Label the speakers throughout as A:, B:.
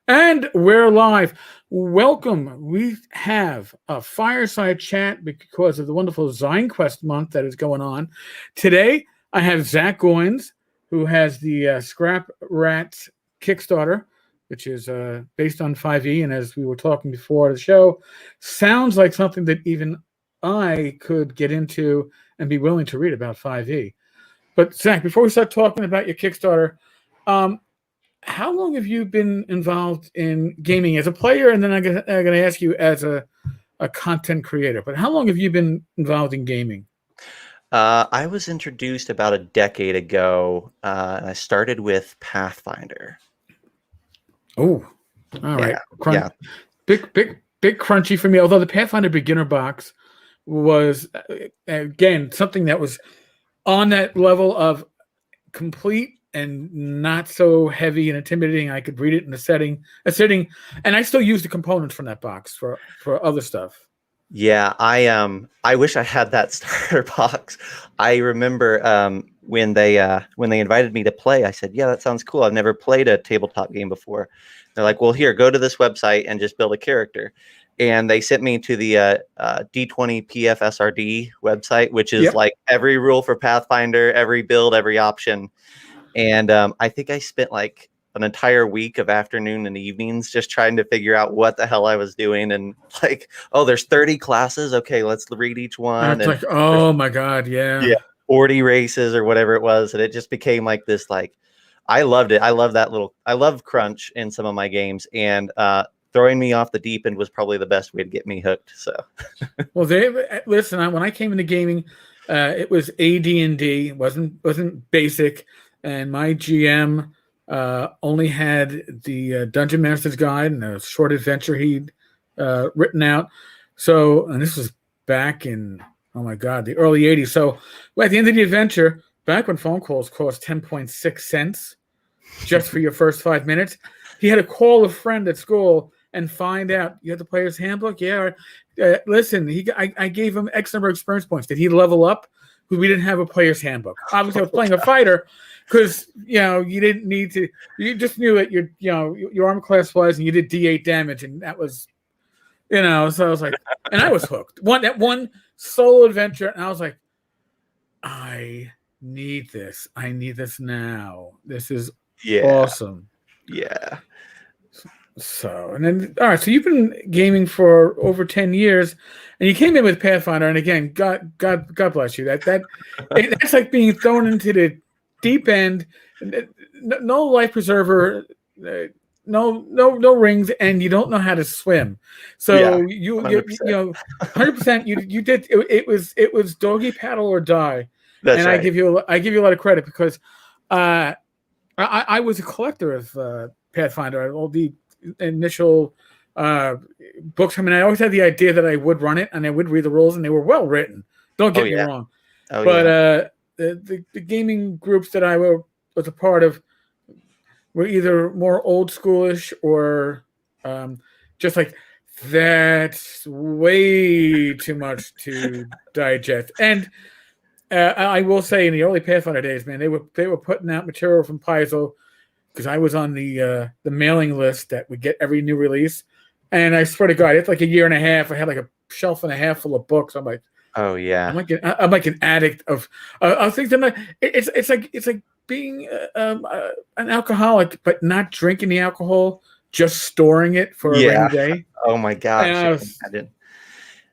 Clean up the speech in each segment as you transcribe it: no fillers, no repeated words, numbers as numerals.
A: And we're live. Welcome. We have a fireside chat because of the wonderful ZineQuest month that is going on. Today, I have Zak Goins, who has the Scrap Rats Kickstarter, which is based on 5e. And as we were talking before the show, sounds like something that even I could get into and be willing to read about 5e. But Zak, before we start talking about your Kickstarter, how long have you been involved in gaming as a player? And then I'm going to ask you as a content creator. But how long have you been involved in gaming?
B: I was introduced about a decade ago. And I started with Pathfinder.
A: Oh, all right.
B: Yeah.
A: Big crunchy for me. Although the Pathfinder beginner box was, again, something that was on that level of complete and not so heavy and intimidating. I could read it in a sitting, and I still use the components from that box for other stuff.
B: Yeah, I wish I had that starter box. I remember when they invited me to play, I said, "Yeah, that sounds cool. I've never played a tabletop game before." They're like, "Well, here, go to this website and just build a character." And they sent me to the D20 PFSRD website, which is like every rule for Pathfinder, every build, every option. And I think I spent like an entire week of afternoon and evenings just trying to figure out what the hell I was doing. And like, oh, there's 30 classes. Okay, let's read each one.
A: It's like, oh my God, yeah,
B: 40 races or whatever it was. And it just became like this, like, I loved it. I love crunch in some of my games. And throwing me off the deep end was probably the best way to get me hooked. So,
A: well, listen. When I came into gaming, it was AD&D. wasn't basic, and my GM only had the Dungeon Master's Guide and a short adventure he'd written out. So, and this was back in, oh my God, the early 80s. So at the end of the adventure, back when phone calls cost 10.6 cents just for your first 5 minutes, he had to call a friend at school and find out, you had the player's handbook? Yeah. Listen, I gave him X number of experience points. Did he level up? Because we didn't have a player's handbook. Obviously, I was playing a fighter because, you didn't need to. You just knew that your arm class was, and you did D8 damage, and that was, so I was like, and I was hooked. One solo adventure, and I was like, I need this. I need this now. This is awesome.
B: Yeah.
A: So, and then, all right, so you've been gaming for over 10 years, and you came in with Pathfinder, and again, God bless you. That's like being thrown into the deep end, no life preserver, no rings, and you don't know how to swim. So you 100%, you did, it was doggy paddle or die.
B: That's
A: and
B: right.
A: I give you a lot of credit because I was a collector of Pathfinder. All the initial books. I mean, I always had the idea that I would run it and I would read the rules, and they were well written. Don't get me wrong. The gaming groups that I was a part of were either more old schoolish or just like, that's way too much to digest. And I will say, in the early Pathfinder days, man, they were putting out material from Paizo, because I was on the mailing list that would get every new release. And I swear to God, it's like a year and a half. I had like a shelf and a half full of books. I'm like,
B: oh yeah,
A: I'm like an addict of things. It's like being an alcoholic, but not drinking the alcohol, just storing it for a rainy day.
B: Oh my gosh.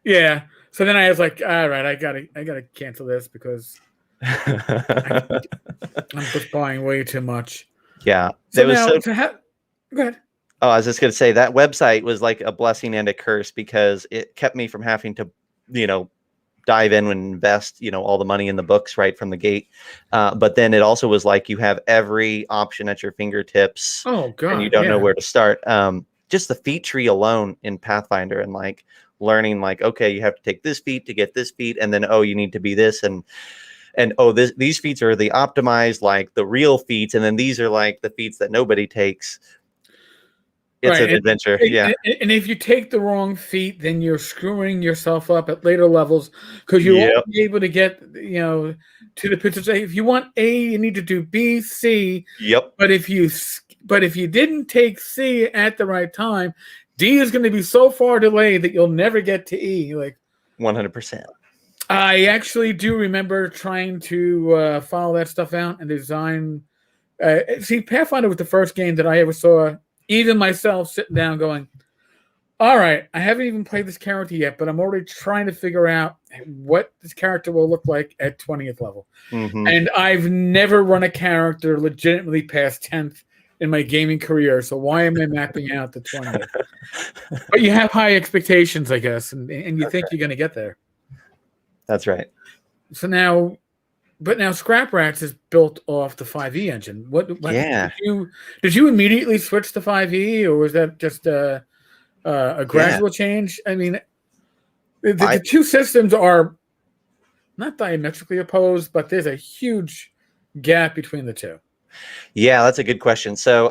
A: Yeah. So then I was like, all right, I gotta cancel this because I'm just buying way too much.
B: Yeah.
A: So go ahead.
B: Oh, I was just going to say that website was like a blessing and a curse because it kept me from having to, dive in and invest, all the money in the books right from the gate. But then it also was like you have every option at your fingertips.
A: Oh, God.
B: And you don't know where to start. Just the feat tree alone in Pathfinder and like learning like, okay, you have to take this feat to get this feat. And then, oh, you need to be this. And these feats are the optimized, like the real feats, and then these are like the feats that nobody takes. It's an adventure.
A: And if you take the wrong feat, then you're screwing yourself up at later levels because you won't be able to get, to the picture. If you want A, you need to do B, C.
B: Yep.
A: But if you But if you didn't take C at the right time, D is going to be so far delayed that you'll never get to E. Like
B: 100%.
A: I actually do remember trying to follow that stuff out and design. See, Pathfinder was the first game that I ever saw, even myself sitting down going, all right, I haven't even played this character yet, but I'm already trying to figure out what this character will look like at 20th level.
B: Mm-hmm.
A: And I've never run a character legitimately past 10th in my gaming career, so why am I mapping out the 20th? But you have high expectations, I guess, and you think you're going to get there.
B: That's right.
A: So now Scrap Rats is built off the 5e engine. What did you immediately switch to 5e, or was that just a gradual change? I mean, the two systems are not diametrically opposed, but there's a huge gap between the two.
B: Yeah, that's a good question. So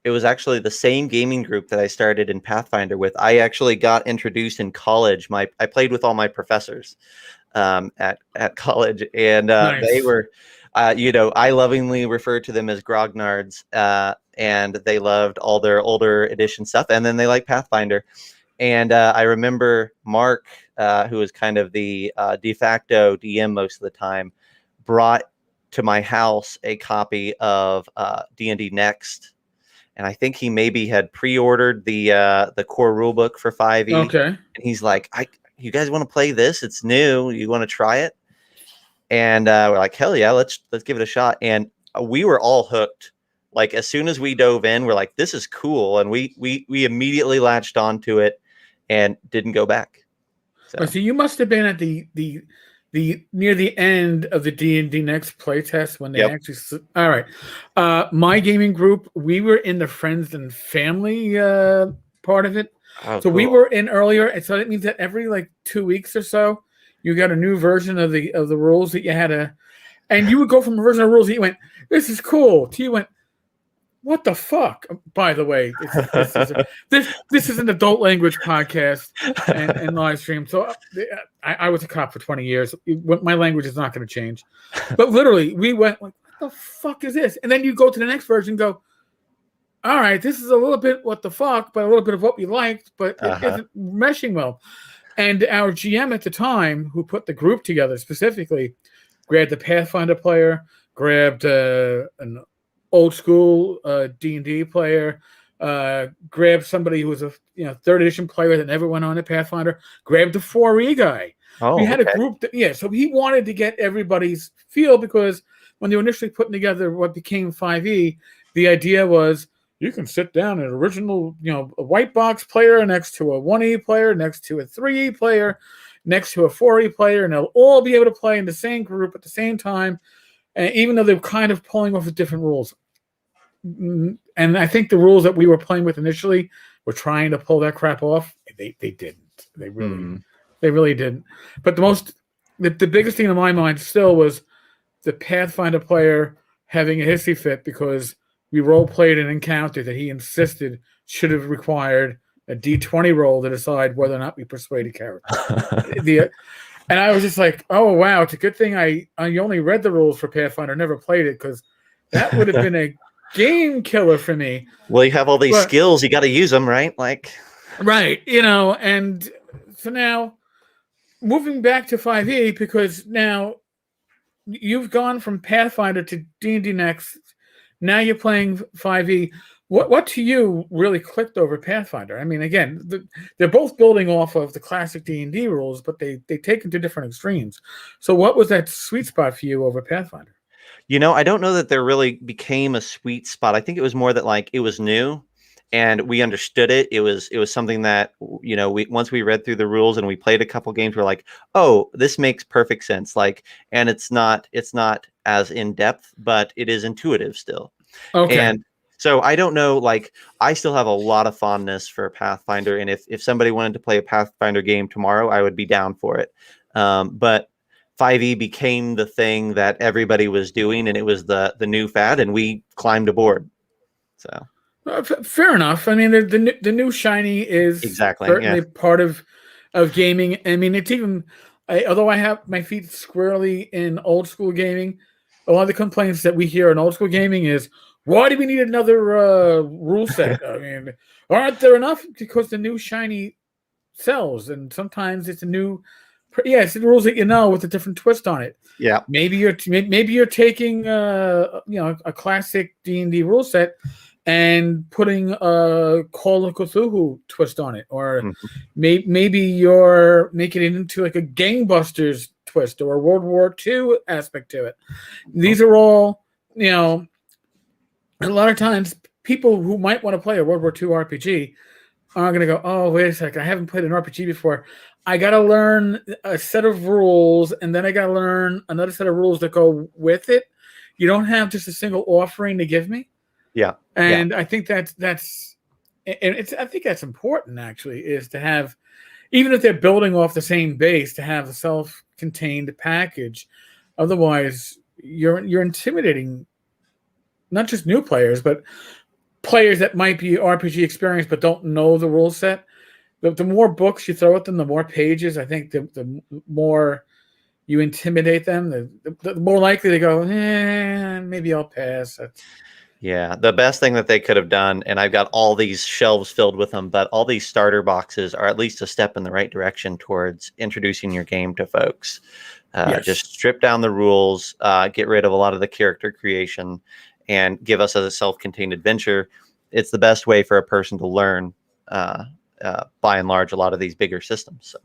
B: it was actually the same gaming group that I started in Pathfinder with. I actually got introduced in college. I played with all my professors at college, and
A: Nice.
B: they were, I lovingly referred to them as grognards, and they loved all their older edition stuff, and then they liked Pathfinder. And I remember Mark, who was kind of the de facto DM most of the time, brought to my house a copy of D&D Next. And I think he maybe had pre-ordered the core rulebook for 5e.
A: Okay.
B: And he's like, you guys want to play this? It's new. You want to try it? And we're like, hell yeah, let's give it a shot. And we were all hooked. Like as soon as we dove in, we're like, this is cool. And we immediately latched onto it and didn't go back.
A: So you must have been at the near the end of the D&D Next playtest when they actually. All right, my gaming group, we were in the friends and family part of it, so cool. We were in earlier, and so that means that every like 2 weeks or so, you got a new version of the rules that you had to, and you would go from a version of rules that you went, this is cool, to you went, what the fuck? By the way, this is an adult language podcast and live stream. So I was a cop for 20 years. My language is not going to change. But literally, we went like, what the fuck is this? And then you go to the next version and go, all right, this is a little bit what the fuck, but a little bit of what we liked, but it isn't meshing well. And our GM at the time, who put the group together specifically, grabbed the Pathfinder player, grabbed an old school D&D player, grabbed somebody who was a third edition player that never went on to Pathfinder, grabbed the 4E guy. We had a group so he wanted to get everybody's feel, because when they were initially putting together what became 5E, the idea was you can sit down an original, a white box player next to a 1E player, next to a 3E player, next to a 4E player, and they'll all be able to play in the same group at the same time, even though they're kind of pulling off of different rules. And I think the rules that we were playing with initially were trying to pull that crap off. They didn't. They really didn't. But the biggest thing in my mind still was the Pathfinder player having a hissy fit because we role played an encounter that he insisted should have required a D20 roll to decide whether or not we persuaded character. And I was just like, oh wow, it's a good thing I only read the rules for Pathfinder, never played it, because that would have been a game killer for me.
B: Well, you have all these skills, you got to use them, right?
A: Right, and so now moving back to 5e, because now you've gone from Pathfinder to D&D Next. Now you're playing 5e. What to you really clicked over Pathfinder? I mean, again, they're both building off of the classic D&D rules, but they take them to different extremes. So what was that sweet spot for you over Pathfinder?
B: I don't know that there really became a sweet spot. I think it was more that it was new and we understood it. It was something that, once we read through the rules and we played a couple games, we're like, oh, this makes perfect sense. And it's not as in depth, but it is intuitive still.
A: Okay.
B: And so I don't know, I still have a lot of fondness for Pathfinder. And if somebody wanted to play a Pathfinder game tomorrow, I would be down for it. But 5e became the thing that everybody was doing, and it was the new fad, and we climbed aboard. So
A: fair enough. I mean, the new shiny is certainly part of gaming. I mean, it's even although I have my feet squarely in old school gaming, a lot of the complaints that we hear in old school gaming is, Why do we need another rule set? I mean, aren't there enough? Because the new shiny sells, and sometimes it's a new. Yeah, it's the rules that you know with a different twist on it.
B: Yeah.
A: Maybe you're taking a classic D&D rule set and putting a Call of Cthulhu twist on it, or maybe you're making it into like a gangbusters twist or a World War II aspect to it. These are all, a lot of times people who might want to play a World War II RPG are going to go, oh, wait a second, I haven't played an RPG before. I got to learn a set of rules, and then I got to learn another set of rules that go with it. You don't have just a single offering to give me.
B: Yeah.
A: And I think I think that's important, actually, is to have, even if they're building off the same base, to have a self-contained package. Otherwise, you're intimidating not just new players, but players that might be RPG experienced but don't know the rule set. The more books you throw at them, the more pages, I think the more you intimidate them, the more likely they go, maybe I'll pass.
B: Yeah, the best thing that they could have done, and I've got all these shelves filled with them, but all these starter boxes are at least a step in the right direction towards introducing your game to folks.
A: Yes.
B: Just strip down the rules, get rid of a lot of the character creation, and give us a self-contained adventure. It's the best way for a person to learn, by and large, a lot of these bigger systems. So.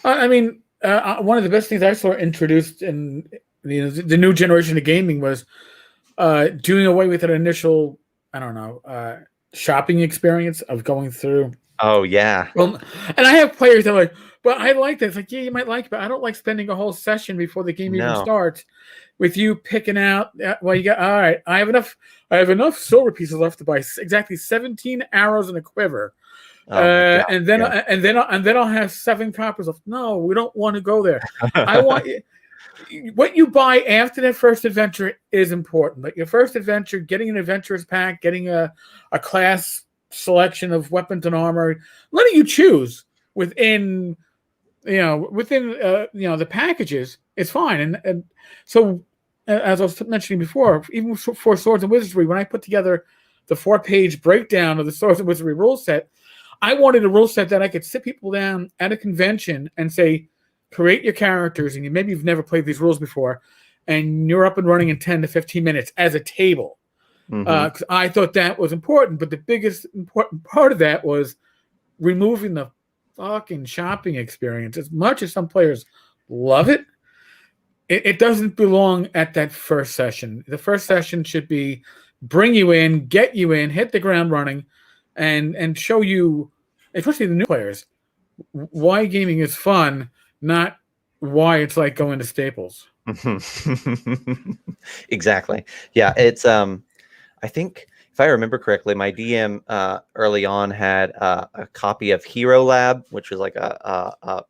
A: I mean, one of the best things I saw introduced in the new generation of gaming was doing away with an initial, shopping experience of going through.
B: Oh, yeah.
A: Well, and I have players that are like, but I like this. Like, yeah, you might like it, but I don't like spending a whole session before the game even starts with you picking out. Well, you got, all right, I have enough silver pieces left to buy exactly 17 arrows and a quiver. And then I'll have 7 coppers left. No, we don't want to go there. I want what you buy after that first adventure is important. Like your first adventure, getting an adventurer's pack, getting a class selection of weapons and armor, letting you choose within the packages, it's fine. And so, as I was mentioning before, even for Swords and Wizardry, when I put together the 4-page breakdown of the Swords and Wizardry rule set, I wanted a rule set that I could sit people down at a convention and say, create your characters, and maybe you've never played these rules before, and you're up and running in 10 to 15 minutes as a table. Because I thought that was important, but the biggest important part of that was removing the fucking shopping experience. As much as some players love it, it doesn't belong at that first session. The first session should be bring you in, get you in, hit the ground running, and show you, especially the new players, why gaming is fun, not why it's like going to Staples.
B: Exactly. Yeah, it's I think if I remember correctly, my DM early on had a copy of Hero Lab, which was like
A: okay.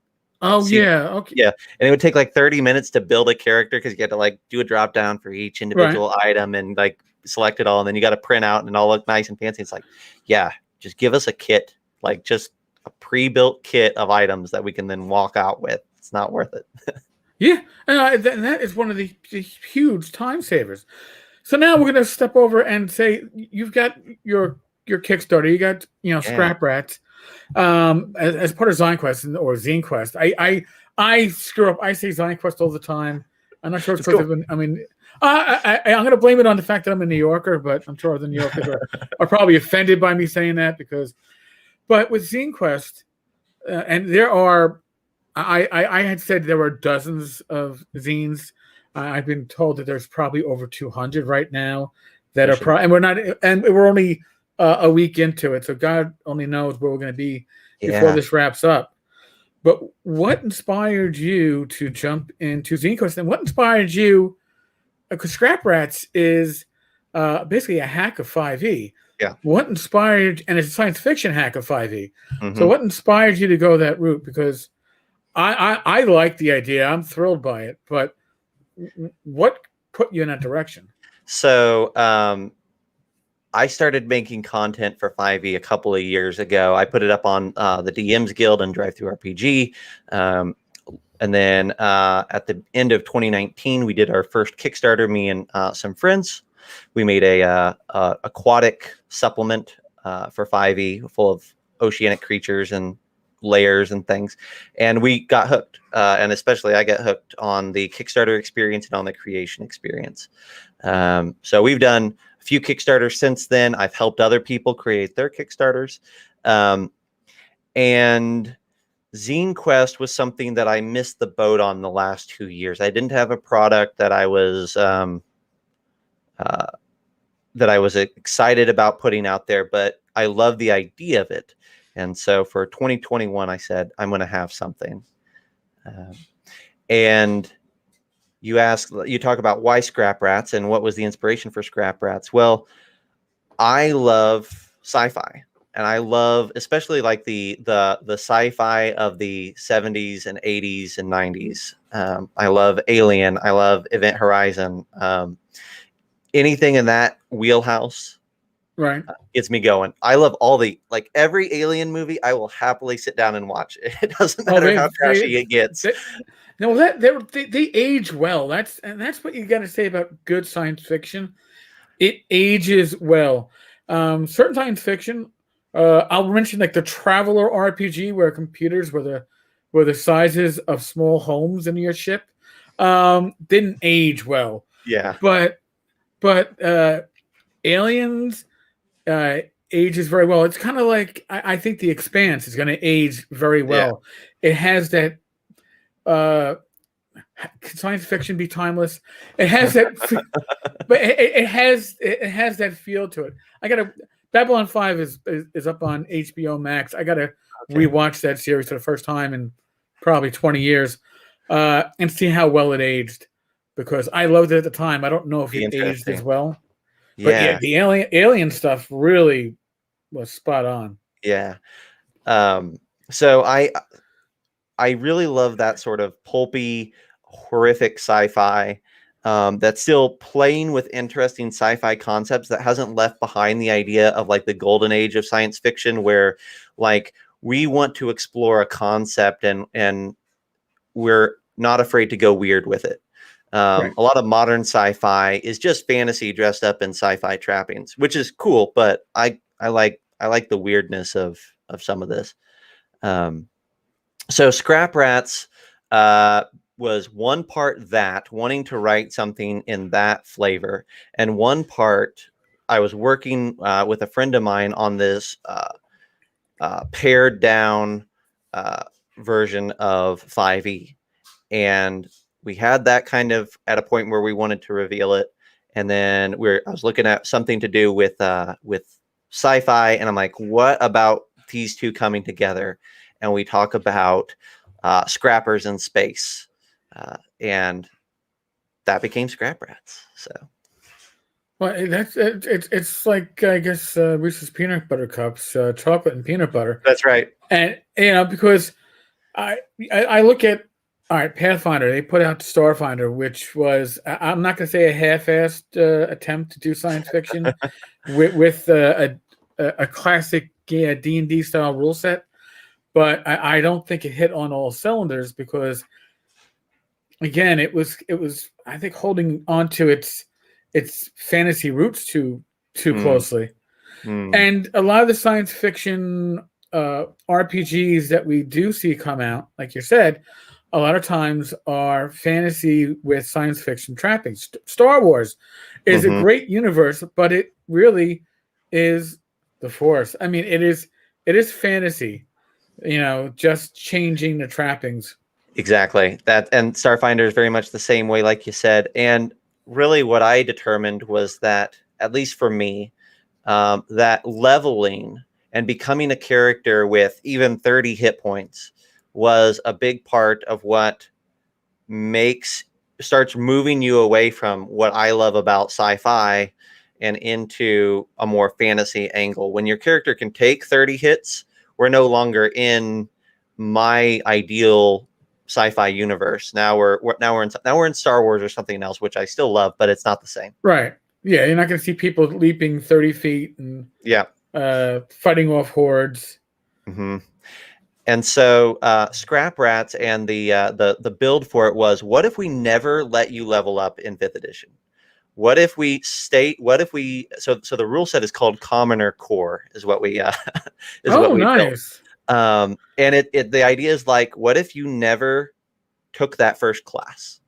B: Yeah, and it would take like 30 minutes to build a character because you had to like do a drop down for each individual item and like select it all, and then you got to print out and it all look nice and fancy. It's like, yeah, just give us a kit, like just a pre-built kit of items that we can then walk out with. It's not worth it.
A: Yeah, and that is one of the huge time savers. So now we're going to step over and say you've got your Kickstarter, you got Scrap Rats as part of ZineQuest or ZineQuest. I screw up. I say ZineQuest all the time. I'm not sure it's because I'm going to blame it on the fact that I'm a New Yorker, but I'm sure the New Yorkers are probably offended by me saying that but with ZineQuest, and there are, I had said there were dozens of zines. I've been told that there's probably over 200 right now that are and we're only a week into it, so God only knows where we're going to be before this wraps up. But what inspired you to jump into ZineQuest, and what inspired you? Because Scrap Rats is basically a hack of 5e.
B: Yeah.
A: What inspired, and it's a science fiction hack of 5e. So what inspired you to go that route? Because I like the idea. I'm thrilled by it, but what put you in that direction?
B: So I started making content for 5e a couple of years ago. I put it up on the DM's Guild and Drive Through RPG. And then at the end of 2019, we did our first Kickstarter, me and some friends. We made a aquatic supplement for 5e full of oceanic creatures and layers and things, and we got hooked. And especially I got hooked on the Kickstarter experience and on the creation experience. So we've done a few Kickstarters since then. I've helped other people create their Kickstarters. And ZineQuest was something that I missed the boat on the last 2 years. I didn't have a product that I was excited about putting out there, but I love the idea of it. And so for 2021, I said, I'm going to have something. And you talk about why Scrap Rats and what was the inspiration for Scrap Rats. Well, I love sci-fi, and I love especially like the sci-fi of the 70s and 80s and 90s. I love Alien. I love Event Horizon. Anything in that wheelhouse,
A: right,
B: gets me going. I love every Alien movie. I will happily sit down and watch it. It doesn't matter how trashy it gets.
A: They age well. That's what you got to say about good science fiction. It ages well. Certain science fiction, I'll mention like the Traveler RPG, where computers were the sizes of small homes in your ship. Didn't age well.
B: Yeah,
A: but Aliens ages very well. It's kind of like I think The Expanse is going to age very well. Yeah. It has that. Can science fiction be timeless? It has that, but it has that feel to it. Babylon 5 is up on HBO Max. I gotta rewatch that series for the first time in probably 20 years, and see how well it aged, because I loved it at the time. I don't know if it aged as well. But yeah, the alien stuff really was spot on.
B: Yeah. So I really love that sort of pulpy, horrific sci-fi that's still playing with interesting sci-fi concepts, that hasn't left behind the idea of like the golden age of science fiction, where like we want to explore a concept and we're not afraid to go weird with it. Right. A lot of modern sci-fi is just fantasy dressed up in sci-fi trappings, which is cool, but I like the weirdness of some of this. So Scrap Rats was one part that wanting to write something in that flavor, and one part I was working with a friend of mine on this pared down version of 5e, and we had that kind of at a point where we wanted to reveal it, and then I was looking at something to do with sci-fi, and I'm like, what about these two coming together? And we talk about scrappers in space, and that became Scrap Rats. So,
A: well, it's like, I guess, Reese's peanut butter cups, chocolate and peanut butter.
B: That's right.
A: And because I look at, all right, Pathfinder, they put out Starfinder, which was, I'm not going to say a half-assed attempt to do science fiction with a classic D&D style rule set, but I don't think it hit on all cylinders, because again, it was I think holding on to its fantasy roots too closely. And a lot of the science fiction RPGs that we do see come out, like you said, a lot of times are fantasy with science fiction trappings. Star Wars is a great universe, but it really is the Force. I mean, it is fantasy, just changing the trappings.
B: Exactly. That, and Starfinder is very much the same way, like you said. And really what I determined was that, at least for me, that leveling and becoming a character with even 30 hit points was a big part of what starts moving you away from what I love about sci-fi and into a more fantasy angle. When your character can take 30 hits, we're no longer in my ideal sci-fi universe. Now we're in Star Wars or something else, which I still love, but it's not the same.
A: Right. Yeah, you're not going to see people leaping 30 feet and fighting off hordes.
B: Mm-hmm. And so Scrap Rats and the build for it was, what if we never let you level up in 5th edition? what if we so the rule set is called Commoner Core is what we is what
A: Oh,
B: we built.
A: nice.
B: And the idea is like, what if you never took that first class,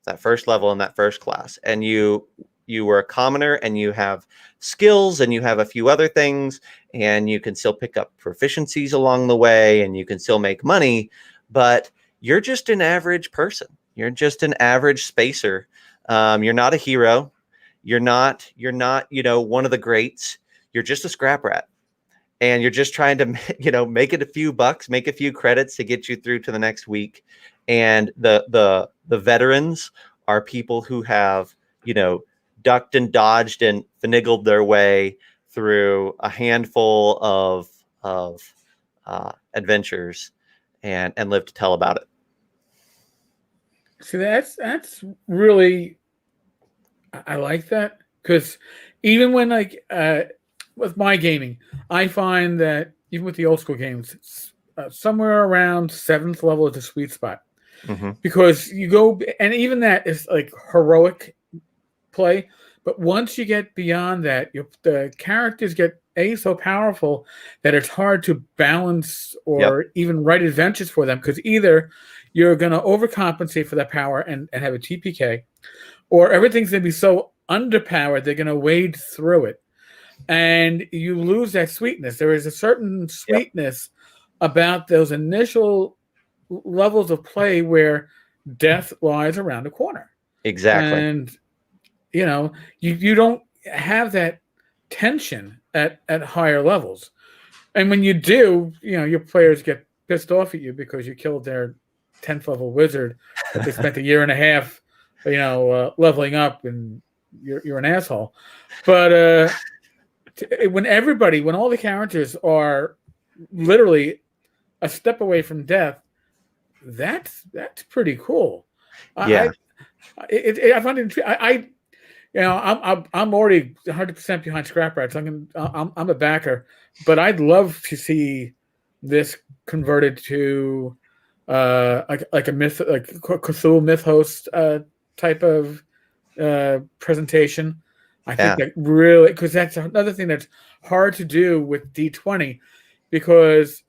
B: that first level in that first class, and you were a commoner and you have skills and you have a few other things and you can still pick up proficiencies along the way and you can still make money, but you're just an average person. You're just an average spacer. You're not a hero. You're not, one of the greats. You're just a scrap rat. And you're just trying to, make it a few bucks, make a few credits to get you through to the next week. And the veterans are people who have, ducked and dodged and finagled their way through a handful of adventures and lived to tell about it.
A: See, that's really, I like that, because even when with my gaming, I find that even with the old school games, somewhere around 7th level is the sweet spot, because you go, and even that is like heroic play. But once you get beyond that, the characters get so powerful that it's hard to balance or even write adventures for them, because either you're going to overcompensate for that power and have a TPK, or everything's going to be so underpowered they're going to wade through it, and you lose that sweetness. There is a certain sweetness about those initial levels of play where death lies around the corner.
B: Exactly.
A: And you don't have that tension at higher levels. And when you do, your players get pissed off at you because you killed their 10th level wizard that they spent a year and a half, leveling up, and you're an asshole. But when all the characters are literally a step away from death, that's pretty cool.
B: Yeah.
A: I find it. I'm already 100% behind Scrap Rats. I'm a backer, but I'd love to see this converted to like a myth, like Cthulhu Mythos type of presentation. I think that really, because that's another thing that's hard to do with D20, because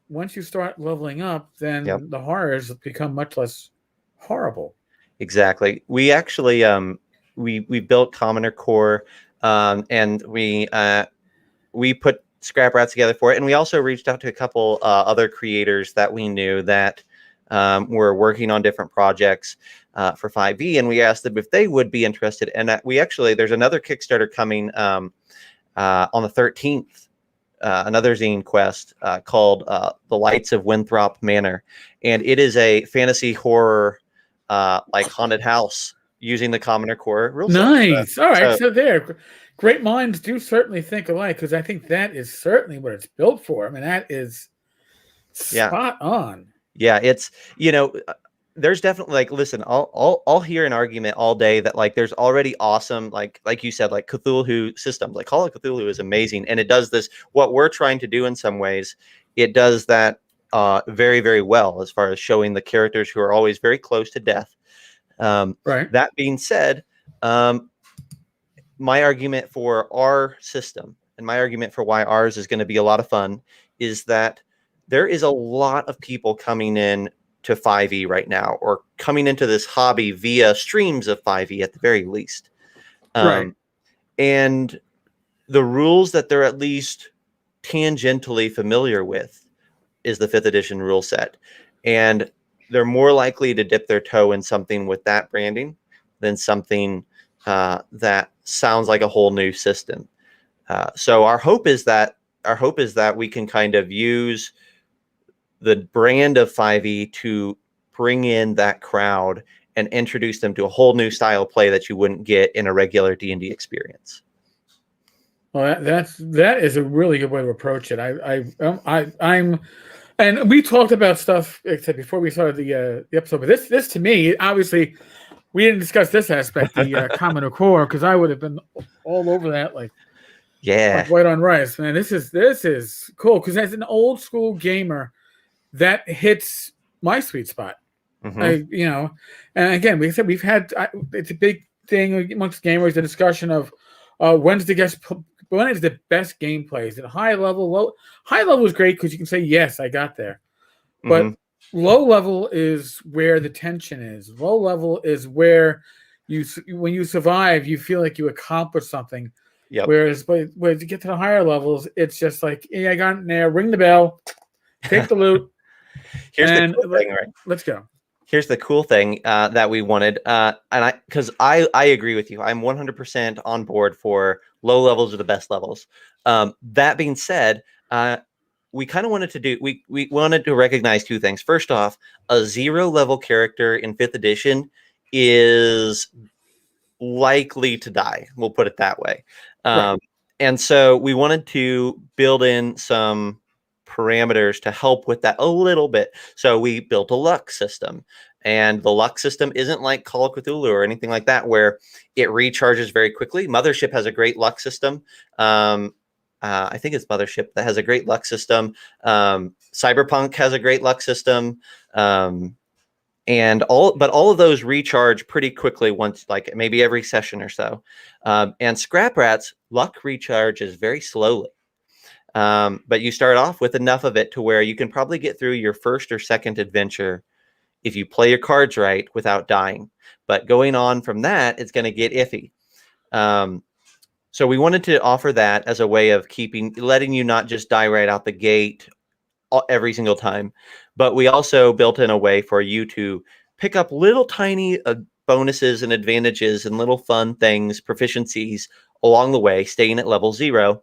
A: once you start leveling up, then the horrors become much less horrible.
B: Exactly. We actually we built Commoner Core, and we put Scrap Rats together for it, and we also reached out to a couple other creators that we knew that were working on different projects for 5e, and we asked them if they would be interested. And there's another Kickstarter coming on the 13th, another ZineQuest called The Lights of Winthrop Manor, and it is a fantasy horror like haunted house using the Commoner Core rule set.
A: Nice. All right, so there, great minds do certainly think alike, because I think that is certainly what it's built for. I mean, that is spot on.
B: Yeah, it's there's definitely, like, listen, I'll hear an argument all day that, like, there's already awesome, like you said, like Cthulhu systems. Like Call of Cthulhu is amazing, and it does this, what we're trying to do in some ways, it does that very, very well, as far as showing the characters who are always very close to death.
A: Right.
B: That being said, my argument for our system and my argument for why ours is going to be a lot of fun is that there is a lot of people coming in to 5e right now, or coming into this hobby via streams of 5e at the very least.
A: Right.
B: And the rules that they're at least tangentially familiar with is the 5th edition rule set. And they're more likely to dip their toe in something with that branding than something that sounds like a whole new system. So our hope is that we can kind of use the brand of 5e to bring in that crowd and introduce them to a whole new style of play that you wouldn't get in a regular D&D experience.
A: Well, that is a really good way to approach it. I'm, and we talked about stuff except before we started the episode. But this to me, obviously, we didn't discuss this aspect, the Commoner Core, because I would have been all over that, like white on rice, man. This is cool, because as an old school gamer, that hits my sweet spot. And again, we said we've had it's a big thing amongst gamers, the discussion of when is the best gameplay? Is it high level? Low? High level is great because you can say yes, I got there. But low level is where the tension is. Low level is where when you survive, you feel like you accomplished something.
B: Yep.
A: Whereas when you get to the higher levels, it's just like, hey, I got in there, ring the bell, take the loot.
B: Here's the cool thing, right?
A: Let's go.
B: Here's the cool thing that we wanted, and because I agree with you, I'm 100% on board for low levels are the best levels. That being said, we kind of wanted to we wanted to recognize two things. First off, a 0 level character in 5th edition is likely to die. We'll put it that way.
A: Right.
B: And so we wanted to build in some parameters to help with that a little bit. So we built a luck system, and the luck system isn't like Call of Cthulhu or anything like that, where it recharges very quickly. Mothership has a great luck system. I think it's Mothership that has a great luck system. Cyberpunk has a great luck system. But all of those recharge pretty quickly once, like maybe every session or so. And Scrap Rats, luck recharges very slowly. But you start off with enough of it to where you can probably get through your first or second adventure if you play your cards right without dying. But going on from that, it's going to get iffy. So we wanted to offer that as a way of letting you not just die right out the gate every single time, but we also built in a way for you to pick up little tiny bonuses and advantages and little fun things, proficiencies along the way, staying at level 0.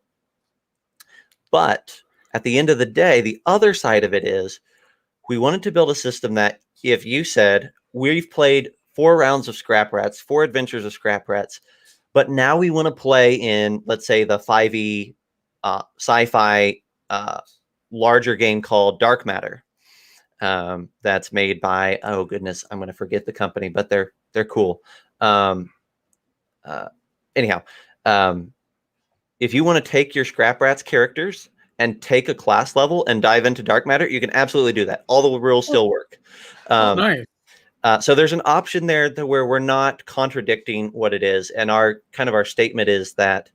B: But at the end of the day, the other side of it is we wanted to build a system that if you said, we've played 4 rounds of Scrap Rats, 4 adventures of Scrap Rats, but now we want to play in, let's say, the 5e sci-fi larger game called Dark Matter. That's made by, oh goodness, I'm going to forget the company, but they're cool. Anyhow, if you want to take your Scrap Rats characters and take a class level and dive into Dark Matter, you can absolutely do that. All the rules still work.
A: Nice.
B: So there's an option there where we're not contradicting what it is. And our statement is that,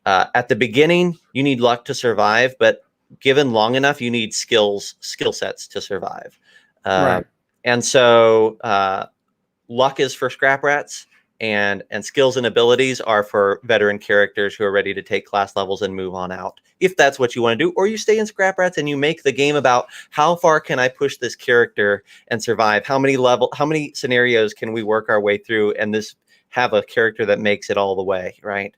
B: at the beginning, you need luck to survive, but given long enough, you need skill sets to survive.
A: Right.
B: And so luck is for Scrap Rats, and skills and abilities are for veteran characters who are ready to take class levels and move on out, if that's what you want to do. Or you stay in Scrap Rats and you make the game about how far can I push this character and survive? How many scenarios can we work our way through and have a character that makes it all the way, right?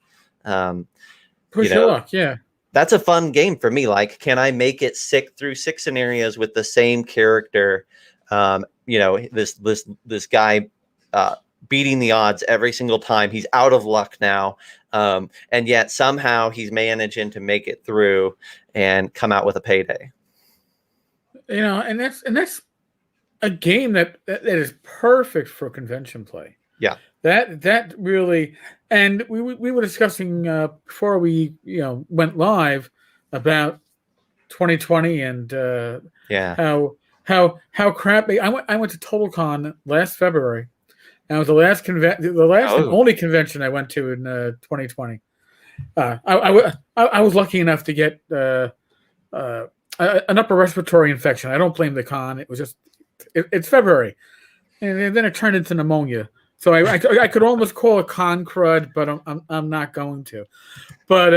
A: Push your luck, yeah.
B: That's a fun game for me. Like, can I make it through 6 scenarios with the same character? This guy beating the odds every single time. He's out of luck now, and yet somehow he's managing to make it through and come out with a payday.
A: And that's a game that is perfect for convention play.
B: Yeah,
A: that really. And we were discussing before we went live about 2020 and how crappy. I went to TotalCon last February. And it was the last and only convention I went to in 2020. I was lucky enough to get an upper respiratory infection. I don't blame the con. It was just it's February, and then it turned into pneumonia. So I could almost call it con crud, but I'm not going to. But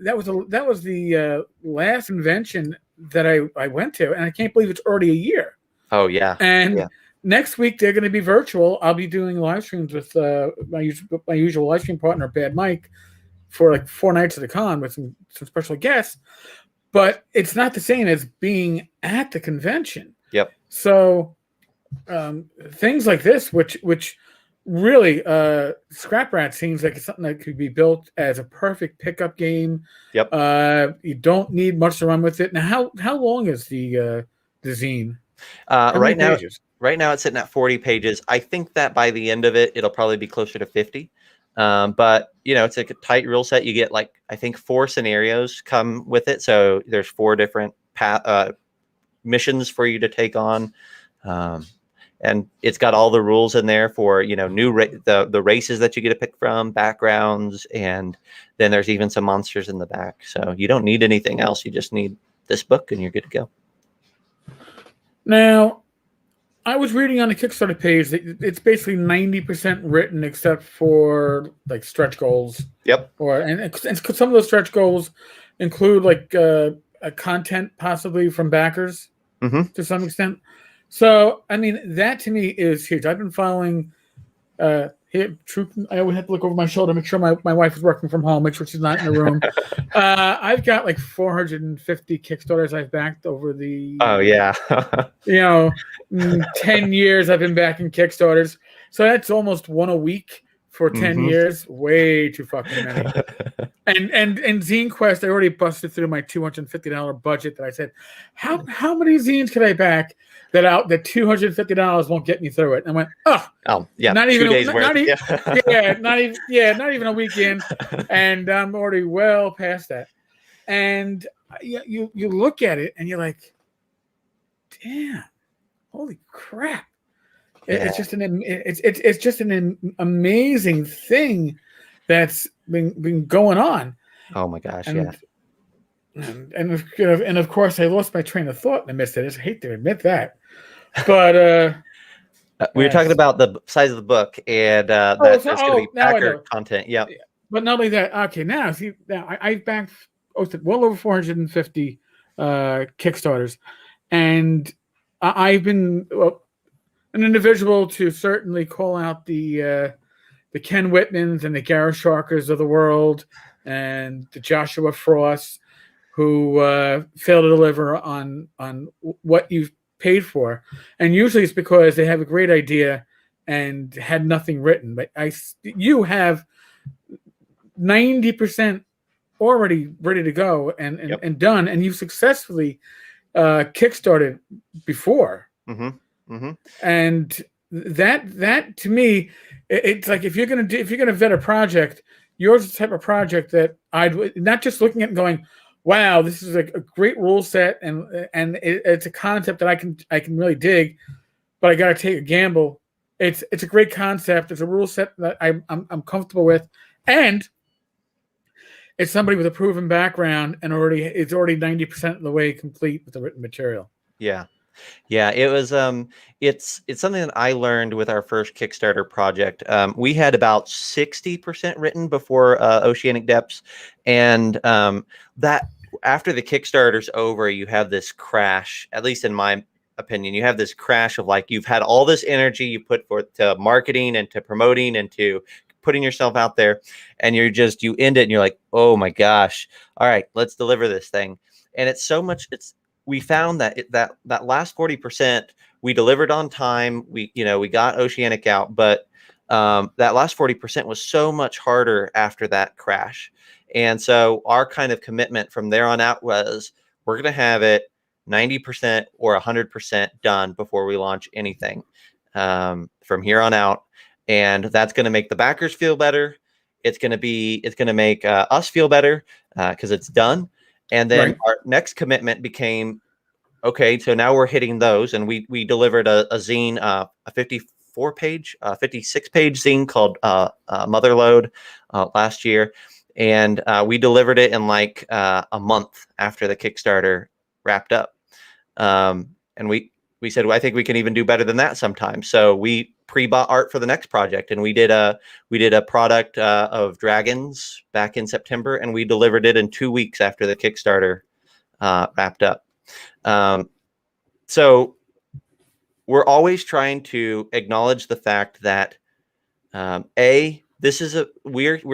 A: that was the last convention that I went to, and I can't believe it's already a year.
B: Oh yeah,
A: and. Yeah. Next week, they're going to be virtual. I'll be doing live streams with my usual live stream partner, Bad Mike, for like 4 nights of the con with some special guests. But it's not the same as being at the convention.
B: Yep.
A: So things like this, which really Scrap Rat seems like it's something that could be built as a perfect pickup game.
B: Yep.
A: You don't need much to run with it. Now, how long is the zine?
B: Right now, it's sitting at 40 pages. I think that by the end of it, it'll probably be closer to 50. But, it's like a tight rule set. You get, I think 4 scenarios come with it. So there's 4 different missions for you to take on. and it's got all the rules in there for, you know, the races that you get to pick from, backgrounds, and then there's even some monsters in the back. So you don't need anything else. You just need this book and you're good to go.
A: Now, I was reading on the Kickstarter page that it's basically 90% written except for like stretch goals.
B: Yep.
A: And some of those stretch goals include like a content possibly from backers to some extent. So, I mean, that to me is huge. I've been following here. I always have to look over my shoulder, make sure my wife is working from home, make sure she's not in the room. I've got like 450 Kickstarters I've backed over the 10 years I've been backing Kickstarters. So that's almost one a week for 10 years. Way too fucking many. And ZineQuest, I already busted through my $250 budget that I said, how many zines could I back that $250 won't get me through it? And I went, not even
B: 2 days worth.
A: Not even a weekend, and I'm already well past that. And you look at it and you're like, damn, holy crap! It's just an amazing thing that's been going on.
B: Oh my gosh,
A: And of course I lost my train of thought and I missed it. I hate to admit that, but
B: we were talking about the size of the book, and that's going to be backer content. Yeah,
A: but not only that. Okay, now I've backed well over 450 Kickstarters, and I've been an individual to certainly call out the Ken Whitmans and the Gareth Sharkers of the world, and the Joshua Frosts, who fail to deliver on what you've paid for. And usually it's because they have a great idea and had nothing written. But you have 90% already ready to go and done, and you've successfully kickstarted before. And that to me, it's like if you're gonna vet a project, yours is the type of project that I'd not just looking at and going, wow, this is a great rule set, and it's a concept that I can really dig, but I got to take a gamble. It's a great concept. It's a rule set that I'm comfortable with, and it's somebody with a proven background and it's already 90% of the way complete with the written material.
B: Yeah. It was it's something that I learned with our first Kickstarter project. We had about 60% written before Oceanic Depths, and that after the Kickstarter's over, you have this crash, at least in my opinion. You have this crash of like, you've had all this energy you put forth to marketing and to promoting and to putting yourself out there, and you end it and you're like, oh my gosh, all right, let's deliver this thing. And it's so much, we found that that last 40% we delivered on time. We got Oceanic out, but that last 40% was so much harder after that crash. And so our kind of commitment from there on out was, we're going to have it 90% or 100% done before we launch anything from here on out. And that's going to make the backers feel better. It's going to make us feel better because it's done. And then our next commitment became, okay, so now we're hitting those, and we delivered a zine, a 56-page zine called Motherload last year, and we delivered it in like a month after the Kickstarter wrapped up. And we said, well, I think we can even do better than that sometimes. So we pre-bought art for the next project, and we did a product of dragons back in September, and we delivered it in 2 weeks after the Kickstarter wrapped up. So we're always trying to acknowledge the fact that we're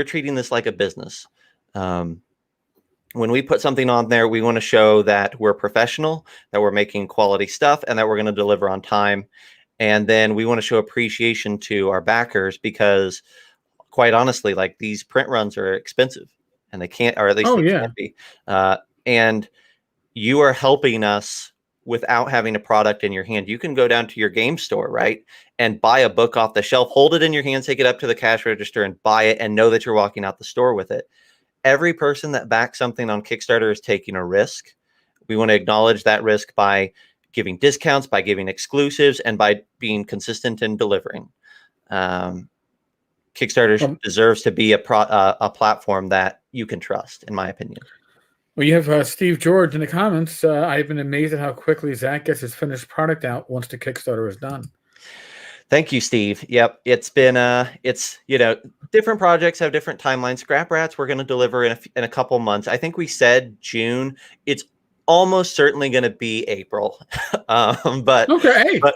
B: treating this like a business. When we put something on there, we want to show that we're professional, that we're making quality stuff, and that we're going to deliver on time. And then we want to show appreciation to our backers, because quite honestly, like, these print runs are expensive, and they can't, or at least can't be. And you are helping us without having a product in your hand. You can go down to your game store, right, and buy a book off the shelf, hold it in your hand, take it up to the cash register and buy it, and know that you're walking out the store with it. Every person that backs something on Kickstarter is taking a risk. We want to acknowledge that risk by giving discounts, by giving exclusives, and by being consistent in delivering. Kickstarter deserves to be a platform that you can trust, in my opinion.
A: Well, you have Steve George in the comments. I've been amazed at how quickly Zach gets his finished product out once the Kickstarter is done.
B: Thank you, Steve. Yep, it's been different projects have different timelines. Scrap Rats we're going to deliver in a couple months. I think we said June. It's almost certainly going to be April. But
A: okay,
B: but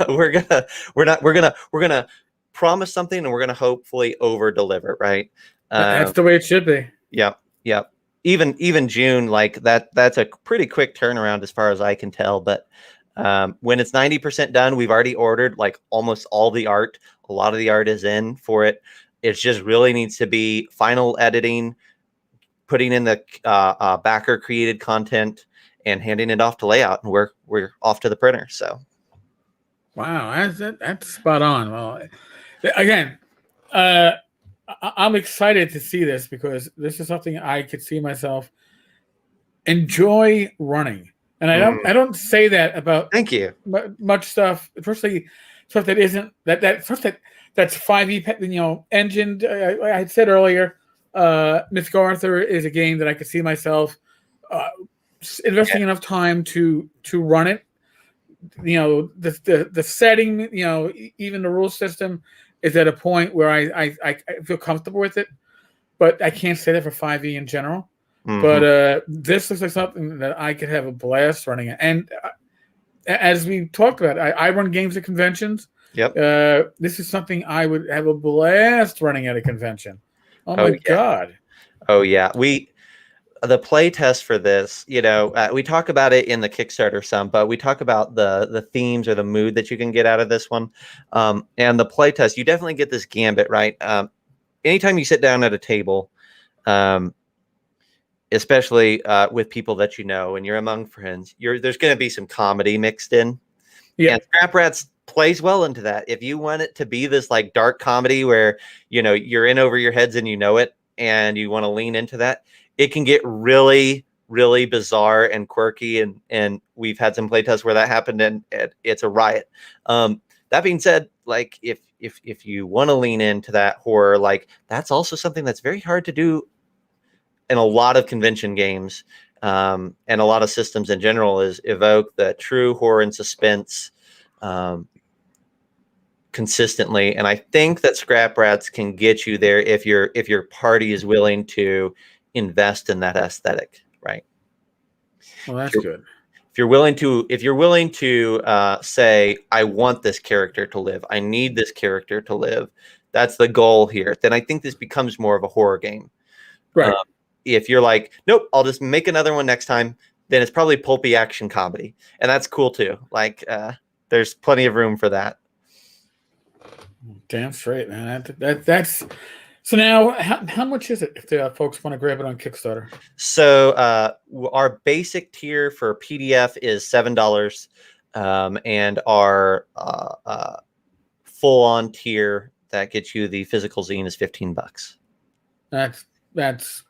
B: we're gonna promise something, and we're gonna hopefully over deliver. Right.
A: That's the way it should be.
B: Yep. Yep. Even June, like that's a pretty quick turnaround as far as I can tell. But when it's 90% done, we've already ordered like almost all the art. A lot of the art is in for it. It just really needs to be final editing, putting in the backer created content, and handing it off to layout, and we're off to the printer. So,
A: wow, that's spot on. Well, again, I'm excited to see this because this is something I could see myself enjoy running. And I don't say that about
B: thank you
A: much stuff, especially stuff that isn't stuff that's 5e engined. I had said earlier, Mythic Arthur is a game that I could see myself investing enough time to run it. The setting, even the rule system is at a point where I feel comfortable with it, but I can't say that for 5e in general. But this looks like something that I could have a blast running it. And as we talked about, I run games at conventions.
B: Yep.
A: This is something I would have a blast running at a convention. Oh my God.
B: Oh yeah. The play test for this, we talk about it in the Kickstarter some, but we talk about the themes or the mood that you can get out of this one. And the play test, you definitely get this gambit, right? Anytime you sit down at a table, especially with people that and you're among friends, there's going to be some comedy mixed in. Yeah. And Scrap Rats plays well into that. If you want it to be this like dark comedy where, you're in over your heads and it, and you want to lean into that, it can get really, really bizarre and quirky. And we've had some playtests where that happened, and it's a riot. That being said, like if you want to lean into that horror, like that's also something that's very hard to do in a lot of convention games, and a lot of systems in general, is evoke the true horror and suspense consistently. And I think that Scrap Rats can get you there if your party is willing to invest in that aesthetic, right?
A: Well, that's good.
B: If you're willing to say, I want this character to live, I need this character to live, that's the goal here, then I think this becomes more of a horror game.
A: Right.
B: If you're like, nope, I'll just make another one next time, then it's probably pulpy action comedy. And that's cool too. Like, there's plenty of room for that.
A: Damn straight, man. That's so. Now, how much is it if the folks want to grab it on Kickstarter?
B: So our basic tier for PDF is $7, and our full-on tier that gets you the physical zine is $15.
A: That's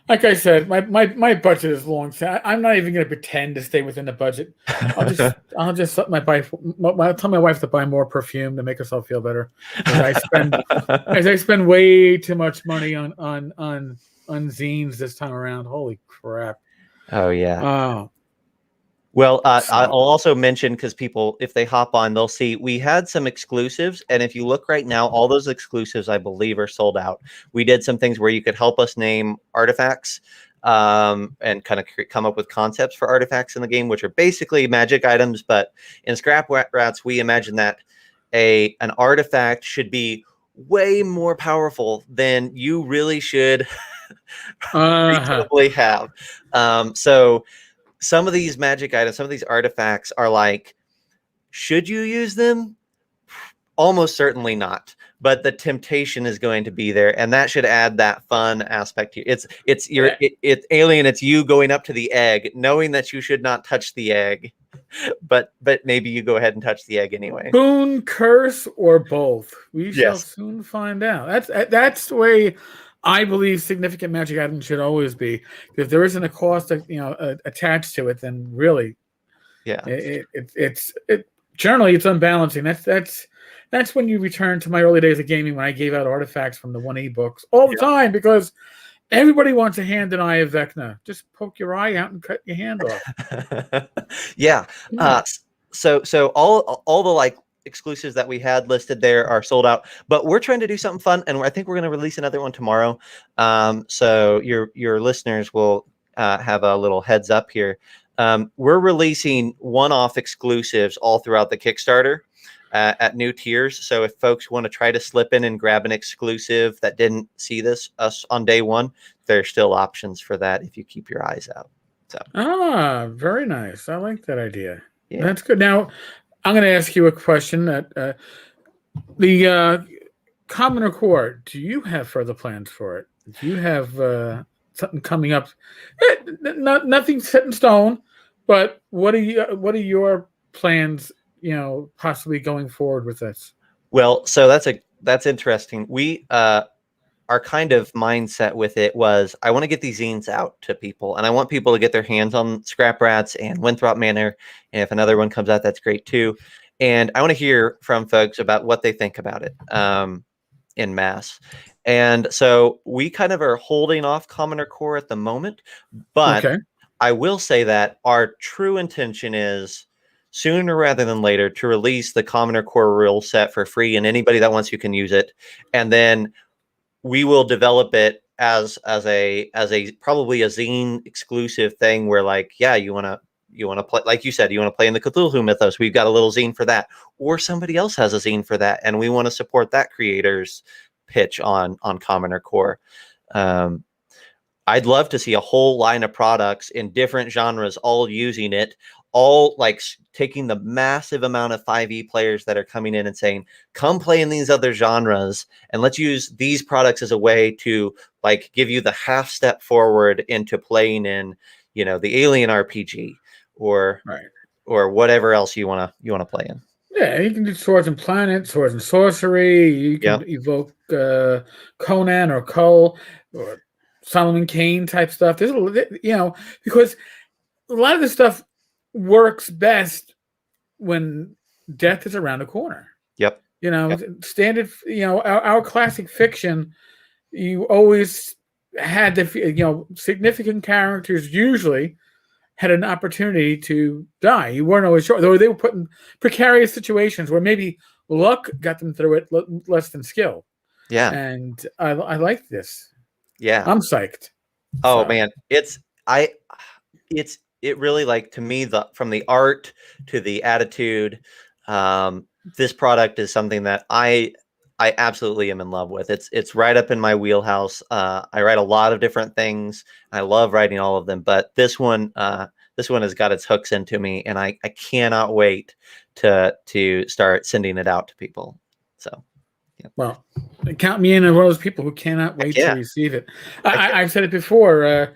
A: like I said, my budget is long. So I'm not even going to pretend to stay within the budget. I'll just let tell my wife to buy more perfume to make herself feel better. I spend way too much money on zines this time around. Holy crap!
B: Oh yeah.
A: Oh.
B: Well, I'll also mention, because people, if they hop on, they'll see we had some exclusives. And if you look right now, all those exclusives, I believe, are sold out. We did some things where you could help us name artifacts, and kind of come up with concepts for artifacts in the game, which are basically magic items. But in Scrap Rats, we imagine that an artifact should be way more powerful than you really should reasonably have. So some of these magic items, some of these artifacts are like, should you use them? Almost certainly not. But the temptation is going to be there, and that should add that fun aspect to it. It's Alien. It's you going up to the egg, knowing that you should not touch the egg, but maybe you go ahead and touch the egg anyway.
A: Boon, curse, or both. We shall soon find out. That's the way I believe significant magic items should always be. If there isn't a cost attached to it, then really,
B: Yeah.
A: Generally it's unbalancing. That's when you return to my early days of gaming when I gave out artifacts from the 1E books all the time because everybody wants a hand and eye of Vecna. Just poke your eye out and cut your hand off.
B: Yeah. So all the like exclusives that we had listed there are sold out, but we're trying to do something fun, and I think we're going to release another one tomorrow. So your listeners will have a little heads up here. We're releasing one-off exclusives all throughout the Kickstarter at new tiers. So if folks want to try to slip in and grab an exclusive that didn't see us on day one, there's still options for that if you keep your eyes out. So
A: very nice. I like that idea.
B: Yeah.
A: That's good. Now I'm going to ask you a question that the Commoner Core. Do you have further plans for it? Do you have something coming up? Nothing set in stone, but what are your plans? Possibly going forward with this.
B: Well, so that's interesting. We our kind of mindset with it was I want to get these zines out to people, and I want people to get their hands on Scrap Rats and Winthrop Manor, and if another one comes out, that's great too. And I want to hear from folks about what they think about it in mass. And so we kind of are holding off Commoner Core at the moment, but
A: okay.
B: I will say that our true intention is sooner rather than later to release the Commoner Core rule set for free, and anybody that wants you can use it. And then we will develop it as a probably a zine exclusive thing where like, yeah, you want to play, like you said, you want to play in the Cthulhu mythos. We've got a little zine for that, or somebody else has a zine for that, and we want to support that creator's pitch on Commoner Core. I'd love to see a whole line of products in different genres, all using it, all like taking the massive amount of 5e players that are coming in and saying, come play in these other genres, and let's use these products as a way to like give you the half step forward into playing in, the Alien RPG or whatever else you want to play in.
A: Yeah, you can do Swords and Planets, Swords and Sorcery. You can evoke Conan or Cole or Solomon Kane type stuff. There's because a lot of this stuff works best when death is around the corner.
B: Yep.
A: Standard. Our classic fiction. You always had the significant characters usually had an opportunity to die. You weren't always sure, though they were put in precarious situations where maybe luck got them through it less than skill.
B: Yeah.
A: And I like this.
B: Yeah.
A: I'm psyched.
B: Oh man. It really, like, to me, from the art to the attitude, this product is something that I absolutely am in love with. It's right up in my wheelhouse. I write a lot of different things. I love writing all of them, but this one has got its hooks into me, and I cannot wait to start sending it out to people. So, yeah.
A: Well, count me in as one of those people who cannot wait to receive it. I've said it before.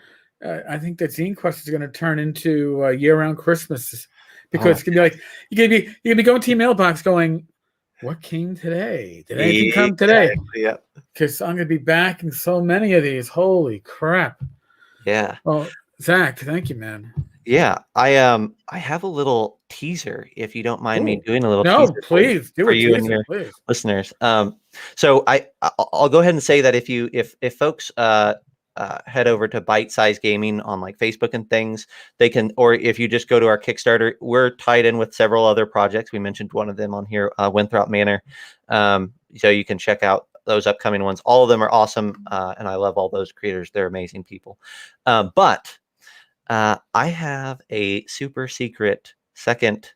A: I think that ZineQuest is going to turn into year-round Christmas because it's going to be like you're going to be going to your mailbox going, what came today? Did anything come today?
B: Yeah.
A: Because I'm going to be backing so many of these. Holy crap.
B: Yeah.
A: Well, Zach, thank you, man.
B: Yeah. I have a little teaser, if you don't mind me doing a little teaser.
A: No, please. Do
B: for
A: a
B: you
A: teaser,
B: and your
A: please.
B: listeners. So I'll go ahead and say that if folks head over to Bite Size Gaming on like Facebook and things, they can, or if you just go to our Kickstarter, we're tied in with several other projects. We mentioned one of them on here, Winthrop Manor. So you can check out those upcoming ones. All of them are awesome. And I love all those creators. They're amazing people. But I have a super secret second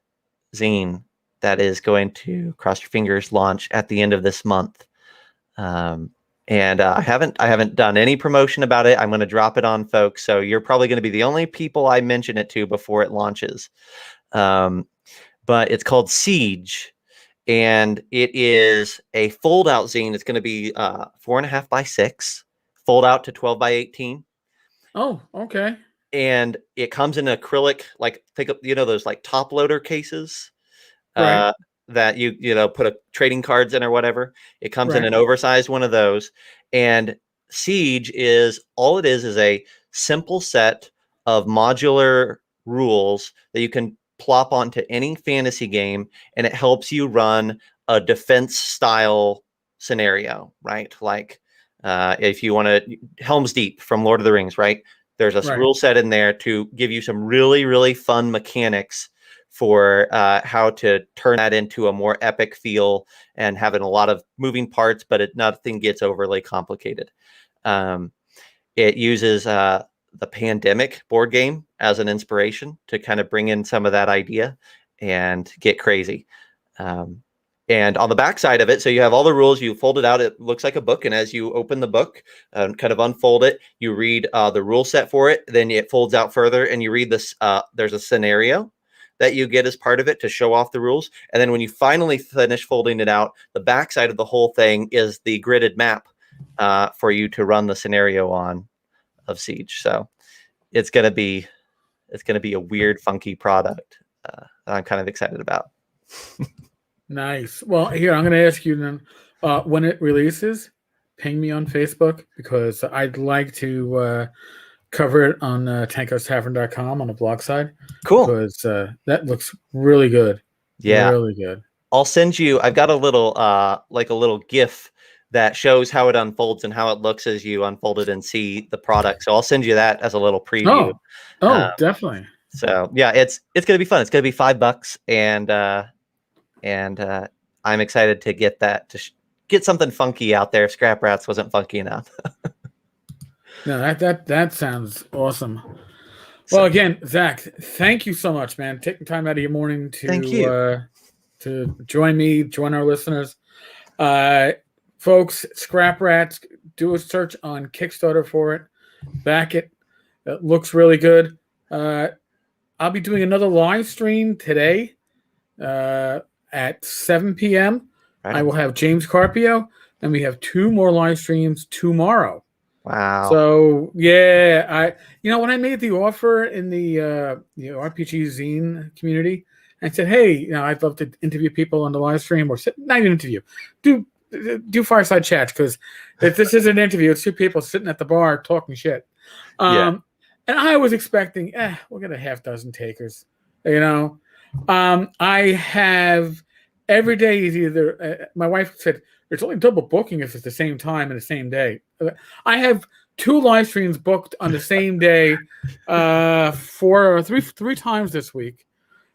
B: zine that is going to, cross your fingers, launch at the end of this month. And I haven't done any promotion about it. I'm going to drop it on folks. So you're probably going to be the only people I mention it to before it launches. But it's called Siege, and it is a fold out zine. It's going to be 4.5 by 6, fold out to 12 by 18.
A: Oh, okay.
B: And it comes in acrylic, like think of, those like top loader cases.
A: Right.
B: That you put trading cards in or whatever. It comes in an oversized one of those. And Siege is a simple set of modular rules that you can plop onto any fantasy game, and it helps you run a defense style scenario, right? Like if you want to Helm's Deep from Lord of the Rings, right? There's a
A: Right.
B: rule set in there to give you some really, really fun mechanics for how to turn that into a more epic feel and having a lot of moving parts, but nothing gets overly complicated. It uses the Pandemic board game as an inspiration to kind of bring in some of that idea and get crazy. And on the back side of it, so you have all the rules, you fold it out, it looks like a book. And as you open the book and kind of unfold it, you read the rule set for it. Then it folds out further and you read this. There's a scenario that you get as part of it to show off the rules. And then when you finally finish folding it out, the back side of the whole thing is the gridded map for you to run the scenario on of Siege. So it's going to be a weird, funky product that I'm kind of excited about.
A: Nice. Well, here, I'm going to ask you then, when it releases, ping me on Facebook, because I'd like to cover it on tankarstavern.com on the blog side.
B: Cool.
A: Because that looks really good.
B: Yeah.
A: Really good.
B: I'll send you, I've got a little, like a little GIF that shows how it unfolds and how it looks as you unfold it and see the product. So I'll send you that as a little preview.
A: Oh, definitely.
B: So yeah, it's going to be fun. It's going to be $5, and I'm excited to get that, to get something funky out there if Scrap Rats wasn't funky enough.
A: No, that sounds awesome. Well, again, Zach, thank you so much, man. Taking time out of your morning to join our listeners. Folks, Scrap Rats, do a search on Kickstarter for it. Back it. It looks really good. I'll be doing another live stream today at 7 p.m. Right. I will have James Carpio, and we have 2 more live streams tomorrow.
B: Wow.
A: So yeah, when I made the offer in the RPG zine community, I said, hey, I'd love to interview people on the live stream, or not even interview, do fireside chats, because if this is an interview, it's 2 people sitting at the bar talking shit. And I was expecting, we'll get a half dozen takers. I have every day is either. My wife said it's only double booking if it's the same time and the same day. I have 2 live streams booked on the same day, 3 times this week.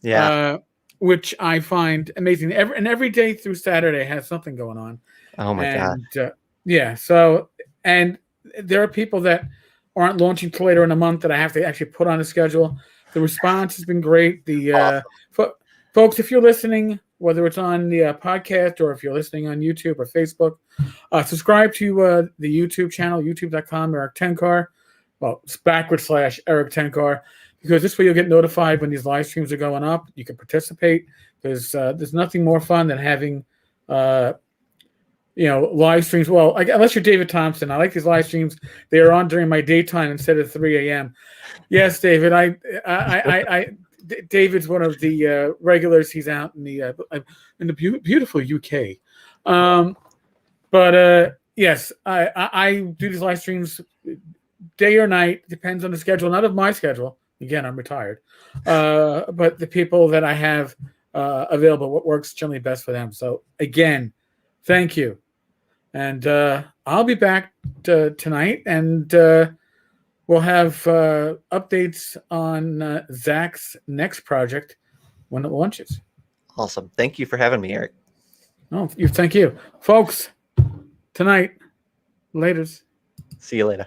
B: Yeah,
A: which I find amazing. Every day through Saturday has something going on.
B: Oh my god!
A: Yeah. So, and there are people that aren't launching till later in the month that I have to actually put on a schedule. The response has been great. The folks, if you're listening, whether it's on the podcast or if you're listening on YouTube or Facebook, subscribe to the YouTube channel, youtube.com, Eric Tenkar. Well, it's / Eric Tenkar, because this way you'll get notified when these live streams are going up. You can participate, because there's nothing more fun than having, live streams. Well, unless you're David Thompson, I like these live streams. They are on during my daytime instead of 3 a.m. Yes, David. David's one of the regulars. He's out in the beautiful UK. But yes, I do these live streams day or night, depends on the schedule, not of my schedule. Again, I'm retired. But the people that I have available, what works generally best for them. So again, thank you. And I'll be back tonight, and we'll have updates on Zach's next project when it launches.
B: Awesome. Thank you for having me, Eric.
A: Oh, thank you. Folks, tonight, laters.
B: See you later.